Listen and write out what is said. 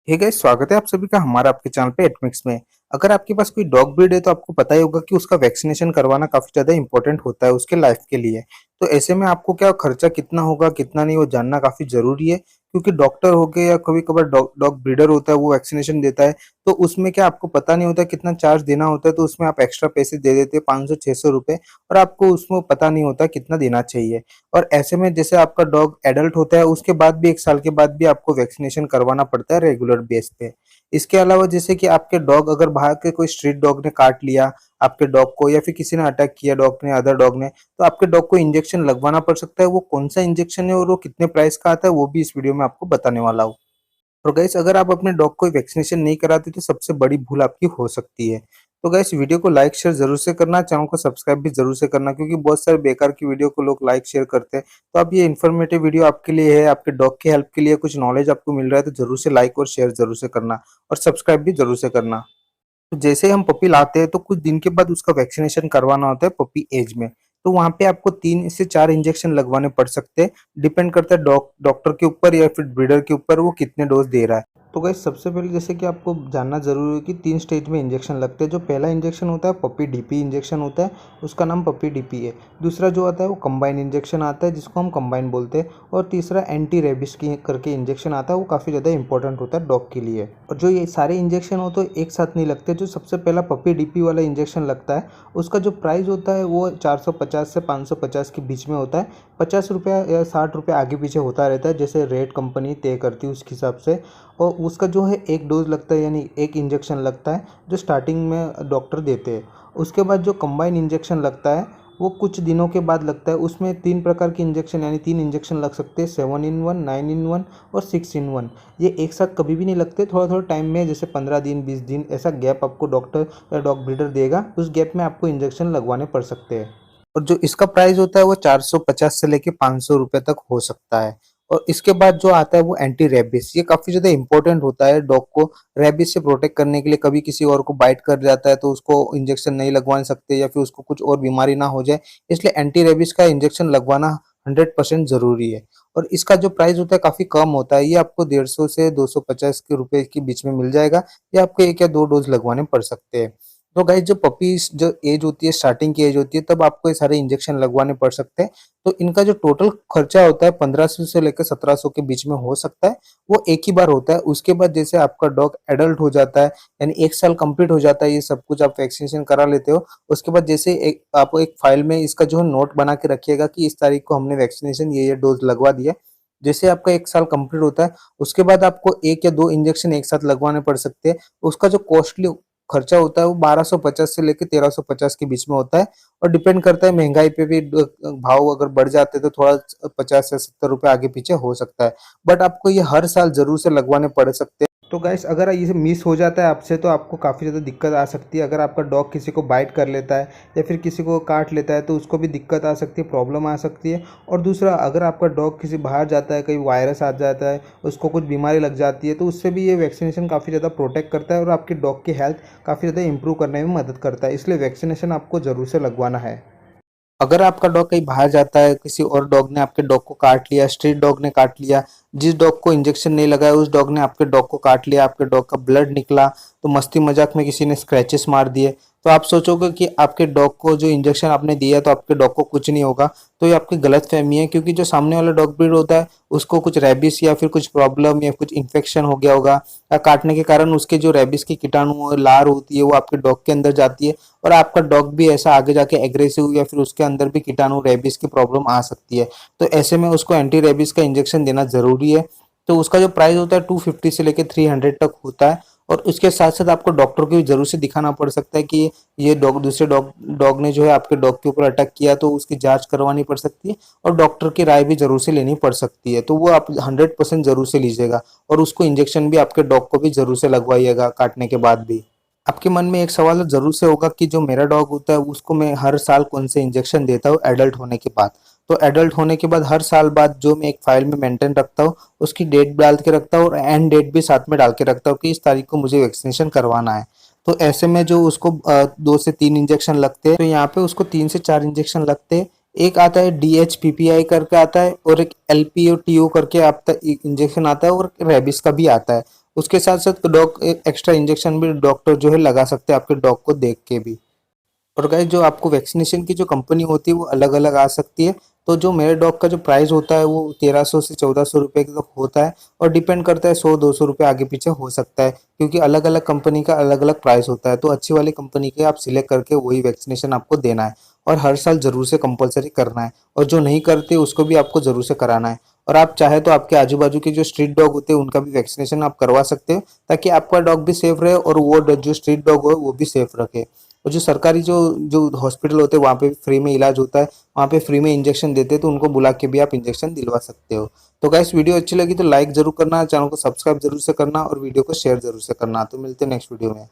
Hey guys, स्वागत है आप सभी का हमारा आपके चैनल पे एटमिक्स में। अगर आपके पास कोई डॉग ब्रीड है तो आपको पता ही होगा कि उसका वैक्सीनेशन करवाना काफी ज्यादा इंपॉर्टेंट होता है उसके लाइफ के लिए। तो ऐसे में आपको क्या खर्चा कितना होगा कितना नहीं वो जानना काफी जरूरी है, क्योंकि डॉक्टर हो गए या कभी कभार डॉग डॉग ब्रीडर होता है वो वैक्सीनेशन देता है। तो उसमें क्या आपको पता नहीं होता कितना चार्ज देना होता है, तो उसमें आप एक्स्ट्रा पैसे दे देते हैं 500-600 रुपए, और आपको उसमें पता नहीं होता कितना देना चाहिए। और ऐसे में जैसे आपका डॉग एडल्ट होता है उसके बाद भी 1 साल के बाद भी आपको वैक्सीनेशन करवाना पड़ता है रेगुलर बेस पे। इसके अलावा जैसे कि आपके डॉग अगर बाहर के कोई स्ट्रीट डॉग ने काट लिया आपके डॉग को, या फिर किसी ने अटैक किया डॉग ने अदर डॉग ने, तो आपके डॉग को इंजेक्शन लगवाना पड़ सकता है। वो कौन सा इंजेक्शन है और वो कितने प्राइस का आता है वो भी इस वीडियो में आपको बताने वाला हूँ। और गाइस, अगर आप अपने डॉग को वैक्सीनेशन नहीं कराते तो सबसे बड़ी भूल आपकी हो सकती है। तो गाइस, वीडियो को लाइक शेयर जरूर से करना, चैनल को सब्सक्राइब भी जरूर से करना, क्योंकि बहुत सारे बेकार की वीडियो को लोग लाइक शेयर करते हैं। तो अब ये इन्फॉर्मेटिव वीडियो आपके लिए है, आपके डॉग की हेल्प के लिए, कुछ नॉलेज आपको मिल रहा है तो जरूर से लाइक और शेयर जरूर से करना, और सब्सक्राइब भी जरूर से करना। तो जैसे हम पपी लाते हैं तो कुछ दिन के बाद उसका वैक्सीनेशन करवाना होता है पपी एज में। तो वहां पे आपको 3 से 4 इंजेक्शन लगवाने पड़ सकते हैं। डिपेंड करता है डॉक्टर के ऊपर या फिर ब्रीडर के ऊपर वो कितने डोज दे रहा है। तो गाइस, सबसे पहले जैसे कि आपको जानना जरूरी है कि 3 स्टेज में इंजेक्शन लगते हैं। जो पहला इंजेक्शन होता है पपी डीपी इंजेक्शन होता है, उसका नाम पपी डीपी है। दूसरा जो आता है वो कंबाइन इंजेक्शन आता है, जिसको हम कंबाइन बोलते हैं। और तीसरा एंटी रेबिस की करके इंजेक्शन आता है, वो काफ़ी ज़्यादा इंपॉर्टेंट होता है डॉग के लिए। और जो ये सारे इंजेक्शन हो तो एक साथ नहीं लगते। जो सबसे पहला पपी डीपी वाला इंजेक्शन लगता है उसका जो प्राइस होता है वो 450 से 550 के बीच में होता है। 50 रुपया या 60 रुपया आगे पीछे होता रहता है, जैसे रेट कंपनी तय करती है उस हिसाब से। और उसका जो है एक डोज लगता है, यानी एक इंजेक्शन लगता है जो स्टार्टिंग में डॉक्टर देते हैं। उसके बाद जो कंबाइन इंजेक्शन लगता है वो कुछ दिनों के बाद लगता है। उसमें 3 प्रकार के इंजेक्शन यानी 3 इंजेक्शन लग सकते हैं, 7 in 1, 9 in 1 और 6 in 1। ये एक साथ कभी भी नहीं लगते, थोड़ा थोड़ा टाइम में, जैसे 15 दिन 20 दिन ऐसा गैप आपको डॉक्टर या डॉग ब्रीडर देगा, उस गैप में आपको इंजेक्शन लगवाने पड़ सकते हैं। और जो इसका प्राइस होता है वो 450 से लेके 500 रुपए तक हो सकता है। और इसके बाद जो आता है वो एंटी रेबिस, ये काफी ज्यादा इंपॉर्टेंट होता है डॉग को रेबिस से प्रोटेक्ट करने के लिए। कभी किसी और को बाइट कर जाता है तो उसको इंजेक्शन नहीं लगवा सकते, या फिर उसको कुछ और बीमारी ना हो जाए, इसलिए एंटी रेबिस का इंजेक्शन लगवाना 100% जरूरी है। और इसका जो प्राइस होता है काफी कम होता है, ये आपको 150 से 250 के रुपए के बीच में मिल जाएगा। ये आपको 1 या 2 डोज लगवाने पड़ सकते हैं। तो गाइस, जो पपीज जो एज होती है, स्टार्टिंग की एज होती है, तब आपको ये सारे इंजेक्शन लगवाने पड़ सकते हैं। तो इनका जो टोटल खर्चा होता है 1500 से लेकर 1700 के बीच में हो सकता है। वो एक ही बार होता है। उसके बाद जैसे आपका डॉग एडल्ट हो जाता है, यानी 1 साल कंप्लीट हो जाता है, ये सब कुछ आप वैक्सीनेशन करा लेते हो, उसके बाद जैसे आप एक फाइल में इसका जो है नोट बना के रखिएगा कि इस तारीख को हमने वैक्सीनेशन ये डोज लगवा दिया। जैसे आपका 1 साल कंप्लीट होता है उसके बाद आपको 1 या 2 इंजेक्शन एक साथ लगवाने पड़ सकते हैं। उसका जो कॉस्टली खर्चा होता है वो 1250 से लेके 1350 के बीच में होता है। और डिपेंड करता है महंगाई पे भी, भाव अगर बढ़ जाते हैं तो थोड़ा 50 से 70 रुपए आगे पीछे हो सकता है। बट आपको ये हर साल जरूर से लगवाने पड़ सकते हैं। तो गाइस, अगर ये मिस हो जाता है आपसे तो आपको काफ़ी ज़्यादा दिक्कत आ सकती है। अगर आपका डॉग किसी को बाइट कर लेता है या फिर किसी को काट लेता है तो उसको भी दिक्कत आ सकती है, प्रॉब्लम आ सकती है। और दूसरा, अगर आपका डॉग किसी बाहर जाता है, कहीं वायरस आ जाता है, उसको कुछ बीमारी लग जाती है, तो उससे भी ये वैक्सीनेशन काफ़ी ज़्यादा प्रोटेक्ट करता है और आपके डॉग की हेल्थ काफ़ी ज़्यादा इंप्रूव करने में मदद करता है। इसलिए वैक्सीनेशन आपको ज़रूर से लगवाना है। अगर आपका डॉग कहीं बाहर जाता है, किसी और डॉग ने आपके डॉग को काट लिया, स्ट्रीट डॉग ने काट लिया, जिस डॉग को इंजेक्शन नहीं लगाया उस डॉग ने आपके डॉग को काट लिया, आपके डॉग का ब्लड निकला, तो मस्ती मजाक में किसी ने स्क्रैचेस मार दिए, तो आप सोचोगे कि आपके डॉग को जो इंजेक्शन आपने दिया तो आपके डॉग को कुछ नहीं होगा। तो ये आपकी गलत फहमी है, क्योंकि जो सामने वाला डॉग ब्रीड होता है उसको कुछ रेबिस या फिर कुछ प्रॉब्लम या कुछ इन्फेक्शन हो गया होगा, या काटने के कारण उसके जो रेबिस की कीटाणु लार होती है वो आपके डॉग के अंदर जाती है, और आपका डॉग भी ऐसा आगे जाके एग्रेसिव या फिर उसके अंदर भी कीटाणु रेबिस की प्रॉब्लम आ सकती है। तो ऐसे में उसको एंटी रेबिस का इंजेक्शन देना जरूरी है। तो उसका जो प्राइस होता है 250 से लेके 300 तक होता है। और उसके साथ साथ आपको डॉक्टर को भी जरूर से दिखाना पड़ सकता है कि ये डॉग दूसरे डॉग डॉग ने जो है आपके डॉग के ऊपर अटैक किया, तो उसकी जांच करवानी पड़ सकती है। और डॉक्टर की राय भी जरूर से लेनी पड़ सकती है, तो वो आप 100% जरूर से लीजिएगा। और उसको इंजेक्शन भी आपके डॉग को भी जरूर से लगवाइएगा काटने के बाद भी। आपके मन में एक सवाल जरूर से होगा कि जो मेरा डॉग होता है उसको मैं हर साल कौन से इंजेक्शन देता हूँ एडल्ट होने के बाद। तो एडल्ट होने के बाद हर साल बाद जो मैं एक फाइल में मेंटेन रखता हूँ, उसकी डेट डाल के रखता हूँ और एंड डेट भी साथ में डाल के रखता हूँ कि इस तारीख को मुझे वैक्सीनेशन करवाना है। तो ऐसे में जो उसको 2 से 3 इंजेक्शन लगते हैं, तो यहाँ पे उसको 3 से 4 इंजेक्शन लगते हैं। एक आता है DHPPI करके आता है, और एक LPO TO करके आता इंजेक्शन आता है, और रेबिस का भी आता है। उसके साथ-साथ डॉग एक एक्स्ट्रा इंजेक्शन भी डॉक्टर जो है लगा सकते हैं आपके डॉग को देख के भी। और गाइस जो आपको वैक्सीनेशन की जो कंपनी होती है वो अलग-अलग आ सकती है। तो जो मेरे डॉग का जो प्राइस होता है वो 1300 से 1400 रुपए तक होता है और डिपेंड करता है 100-200 रुपए आगे पीछे हो सकता है क्योंकि अलग-अलग कंपनी का अलग-अलग प्राइस होता है। तो अच्छी वाली कंपनी के आप सिलेक्ट करके वही वैक्सीनेशन आपको देना है और हर साल ज़रूर से कंपल्सरी करना है और जो नहीं करते उसको भी आपको ज़रूर से कराना है। और आप चाहे तो आपके आजू-बाजू के जो स्ट्रीट डॉग होते हैं उनका भी वैक्सीनेशन आप करवा सकते हो ताकि आपका डॉग भी सेफ रहे और वो जो स्ट्रीट डॉग हो वो भी सेफ रखे। और जो सरकारी जो जो हॉस्पिटल होते हैं वहाँ पे फ्री में इलाज होता है, वहाँ पे फ्री में इंजेक्शन देते हैं तो उनको बुला के भी आप इंजेक्शन दिलवा सकते हो। तो गाइस वीडियो अच्छी लगी तो लाइक ज़रूर करना, चैनल को सब्सक्राइब ज़रूर से करना और वीडियो को शेयर ज़रूर से करना। तो मिलते हैं नेक्स्ट वीडियो में।